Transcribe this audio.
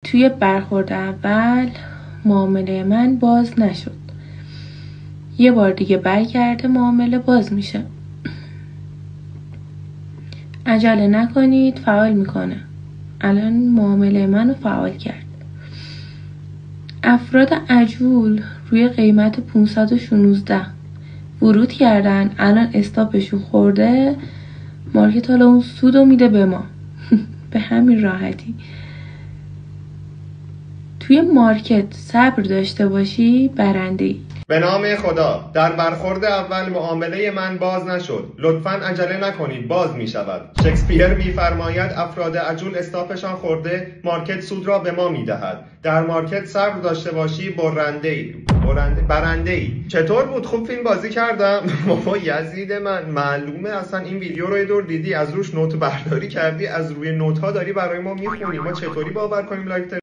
توی برخورد اول معامله من باز نشد. یه بار دیگه برگرده معامله باز میشه. عجله نکنید، فعال میکنه. الان معامله منو فعال کرد. افراد عجول روی قیمت 516 ورود کردن. الان استاپشون خورده. مارکت حالا اون سودو میده به ما. به همین راحتی. توی مارکت صبر داشته باشی برنده‌ای. به نام خدا، در برخورد اول معامله من باز نشد. لطفاً عجله نکنید، باز می شود. شکسپیر می‌فرماید افراد عجول استاپشان خورده، مارکت سود را به ما می دهد. در مارکت صبر داشته باشی، برنده‌ای. چطور بود؟ خوب فیلم بازی کردم؟ بابا یزید من، معلومه اصلا این ویدیو رو یه دور دیدی، از روش نوت برداری کردی، از روی نوت ها داری برای ما میخونی. ما چطوری باور کنیم لایک